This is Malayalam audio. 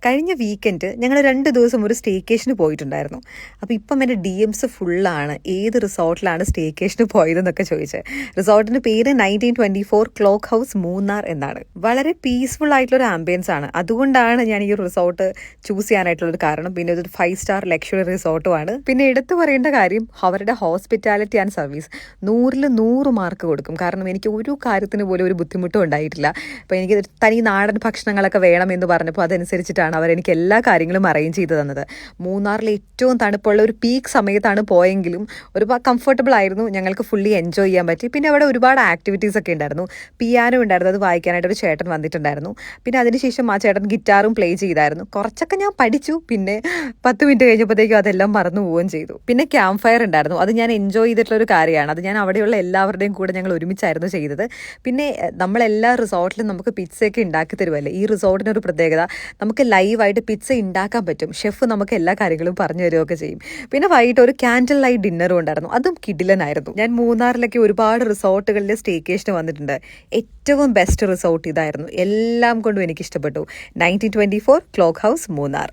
കഴിഞ്ഞ വീക്കെൻഡ് ഞങ്ങൾ 2 ദിവസം ഒരു സ്റ്റേക്കേഷന് പോയിട്ടുണ്ടായിരുന്നു. അപ്പോൾ ഇപ്പം എൻ്റെ DMs ഫുള്ളാണ് ഏത് റിസോർട്ടിലാണ് സ്റ്റേക്കേഷന് പോയതെന്നൊക്കെ ചോദിച്ചത്. റിസോർട്ടിൻ്റെ പേര് 1924 ക്ലോക്ക് ഹൗസ് മൂന്നാർ എന്നാണ്. വളരെ പീസ്ഫുൾ ആയിട്ടുള്ളൊരു ആംബിയൻസ് ആണ്. അതുകൊണ്ടാണ് ഞാൻ ഈ ഒരു റിസോർട്ട് ചൂസ് ചെയ്യാനായിട്ടുള്ളൊരു കാരണം. പിന്നെ ഇതൊരു 5 സ്റ്റാർ ലക്ഷറി റിസോർട്ടുമാണ്. പിന്നെ എടുത്തു പറയേണ്ട കാര്യം അവരുടെ ഹോസ്പിറ്റാലിറ്റി ആൻഡ് സർവീസ് 100-ൽ 100 മാർക്ക് കൊടുക്കും. കാരണം എനിക്ക് ഒരു കാര്യത്തിന് പോലും ഒരു ബുദ്ധിമുട്ടും ഉണ്ടായിട്ടില്ല. അപ്പോൾ എനിക്ക് തനി നാടൻ ഭക്ഷണങ്ങളൊക്കെ വേണമെന്ന് പറഞ്ഞപ്പോൾ അതനുസരിച്ചിട്ടാണ് അവരെനിക്ക് എല്ലാ കാര്യങ്ങളും അറേഞ്ച് ചെയ്ത് തന്നത്. മൂന്നാറിൽ ഏറ്റവും തണുപ്പുള്ള ഒരു പീക്ക് സമയത്താണ് പോയെങ്കിലും ഒരുപാട് കംഫർട്ടബിൾ ആയിരുന്നു. ഞങ്ങൾക്ക് ഫുള്ളി എൻജോയ് ചെയ്യാൻ പറ്റി. പിന്നെ അവിടെ ഒരുപാട് ആക്ടിവിറ്റീസ് ഒക്കെ ഉണ്ടായിരുന്നു. പിയാനോ ഉണ്ടായിരുന്നു, അത് വായിക്കാനായിട്ട് ഒരു ചേട്ടൻ വന്നിട്ടുണ്ടായിരുന്നു. പിന്നെ അതിനുശേഷം ആ ചേട്ടൻ ഗിറ്റാറും പ്ലേ ചെയ്തായിരുന്നു. കുറച്ചൊക്കെ ഞാൻ പഠിച്ചു. പിന്നെ 10 മിനിറ്റ് കഴിഞ്ഞപ്പോഴത്തേക്കും അതെല്ലാം മറന്നു പോവുകയും ചെയ്തു. പിന്നെ ക്യാമ്പ് ഫയർ ഉണ്ടായിരുന്നു. അത് ഞാൻ എൻജോയ് ചെയ്തിട്ടുള്ളൊരു കാര്യമാണ്. അത് ഞാൻ അവിടെയുള്ള എല്ലാവരുടെയും കൂടെ ഞങ്ങൾ ഒരുമിച്ചായിരുന്നു ചെയ്തത്. പിന്നെ നമ്മളെല്ലാ റിസോർട്ടിലും നമുക്ക് പിസ്സയൊക്കെ ഉണ്ടാക്കി തരുമല്ലേ. ഈ റിസോർട്ടിനൊരു പ്രത്യേകത, നമുക്ക് ലൈവായിട്ട് പിസ്സ ഉണ്ടാക്കാൻ പറ്റും. ഷെഫ് നമുക്ക് എല്ലാ കാര്യങ്ങളും പറഞ്ഞു തരുകയൊക്കെ ചെയ്യും. പിന്നെ വൈകിട്ട് ഒരു കാൻഡിൽ ലൈറ്റ് ഡിന്നറും ഉണ്ടായിരുന്നു. അതും കിടിലനായിരുന്നു. ഞാൻ മൂന്നാറിലൊക്കെ ഒരുപാട് റിസോർട്ടുകളിൽ സ്റ്റേക്കേഷന് വന്നിട്ടുണ്ട്. ഏറ്റവും ബെസ്റ്റ് റിസോർട്ട് ഇതായിരുന്നു. എല്ലാം കൊണ്ടും എനിക്ക് ഇഷ്ടപ്പെട്ടു. 1924 ക്ലോക്ക് ഹൗസ് മൂന്നാർ.